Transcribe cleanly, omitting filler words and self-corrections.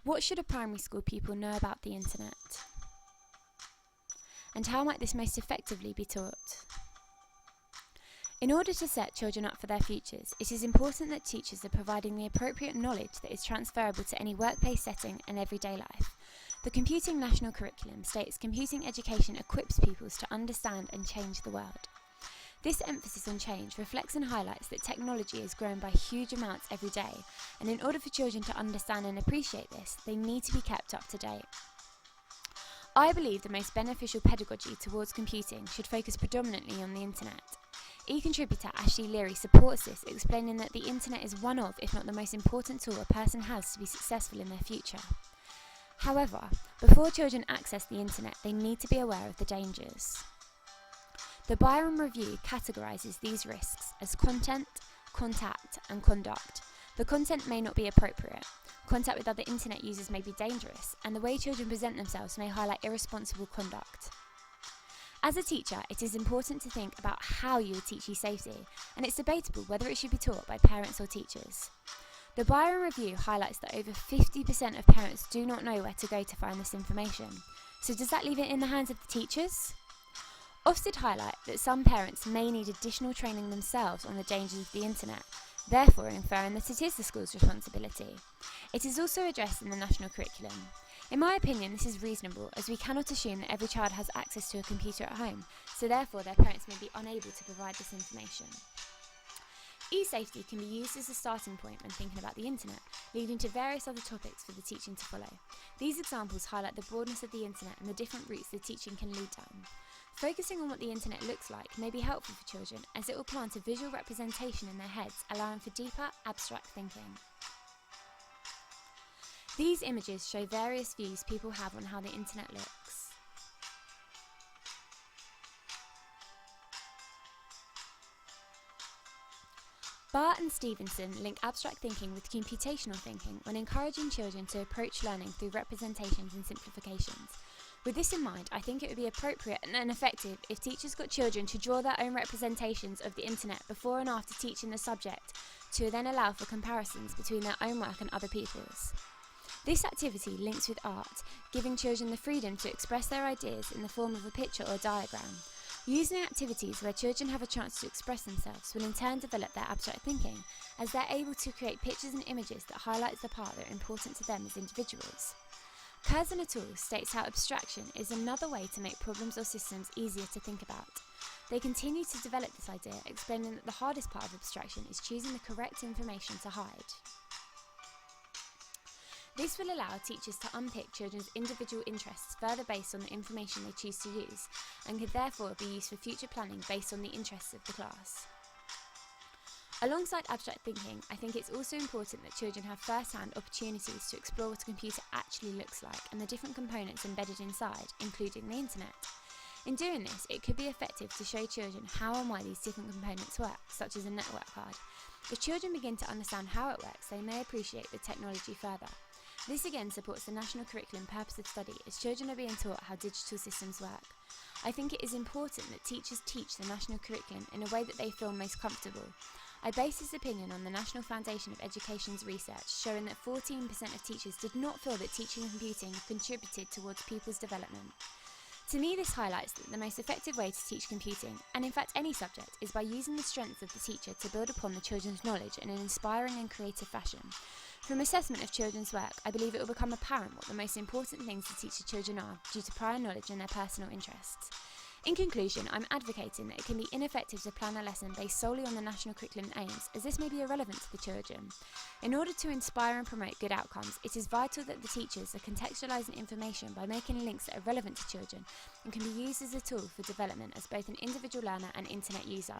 What should a primary school pupil know about the internet? And how might this most effectively be taught? In order to set children up for their futures, it is important that teachers are providing the appropriate knowledge that is transferable to any workplace setting and everyday life. The Computing National Curriculum states computing education equips pupils to understand and change the world. This emphasis on change reflects and highlights that technology is growing by huge amounts every day, and in order for children to understand and appreciate this, they need to be kept up to date. I believe the most beneficial pedagogy towards computing should focus predominantly on the internet. E-contributor Ashley Leary supports this, explaining that the internet is one of, if not the most important tool a person has to be successful in their future. However, before children access the internet, they need to be aware of the dangers. The Byram Review categorises these risks as content, contact and conduct. The content may not be appropriate, contact with other internet users may be dangerous, and the way children present themselves may highlight irresponsible conduct. As a teacher, it is important to think about how you would teach e-safety, and it's debatable whether it should be taught by parents or teachers. The Byram Review highlights that over 50% of parents do not know where to go to find this information. So does that leave it in the hands of the teachers? Ofsted highlight that some parents may need additional training themselves on the dangers of the internet, therefore inferring that it is the school's responsibility. It is also addressed in the national curriculum. In my opinion, this is reasonable, as we cannot assume that every child has access to a computer at home, so therefore their parents may be unable to provide this information. E-safety can be used as a starting point when thinking about the internet, leading to various other topics for the teaching to follow. These examples highlight the broadness of the internet and the different routes the teaching can lead down. Focusing on what the internet looks like may be helpful for children, as it will plant a visual representation in their heads, allowing for deeper, abstract thinking. These images show various views people have on how the internet looks. Barr and Stevenson link abstract thinking with computational thinking when encouraging children to approach learning through representations and simplifications. With this in mind, I think it would be appropriate and effective if teachers got children to draw their own representations of the internet before and after teaching the subject, to then allow for comparisons between their own work and other people's. This activity links with art, giving children the freedom to express their ideas in the form of a picture or diagram. Using activities where children have a chance to express themselves will in turn develop their abstract thinking, as they're able to create pictures and images that highlight the part that are important to them as individuals. Curzon et al. States how abstraction is another way to make problems or systems easier to think about. They continue to develop this idea, explaining that the hardest part of abstraction is choosing the correct information to hide. This will allow teachers to unpick children's individual interests further based on the information they choose to use, and could therefore be used for future planning based on the interests of the class. Alongside abstract thinking, I think it's also important that children have first-hand opportunities to explore what a computer actually looks like and the different components embedded inside, including the internet. In doing this, it could be effective to show children how and why these different components work, such as a network card. If children begin to understand how it works, they may appreciate the technology further. This again supports the national curriculum purpose of study, as children are being taught how digital systems work. I think it is important that teachers teach the national curriculum in a way that they feel most comfortable. I base this opinion on the National Foundation of Education's research, showing that 14% of teachers did not feel that teaching and computing contributed towards pupils' development. To me, this highlights that the most effective way to teach computing, and in fact any subject, is by using the strengths of the teacher to build upon the children's knowledge in an inspiring and creative fashion. From assessment of children's work, I believe it will become apparent what the most important things to teach the children are, due to prior knowledge and their personal interests. In conclusion, I'm advocating that it can be ineffective to plan a lesson based solely on the national curriculum aims, as this may be irrelevant to the children. In order to inspire and promote good outcomes, it is vital that the teachers are contextualising information by making links that are relevant to children and can be used as a tool for development as both an individual learner and internet user.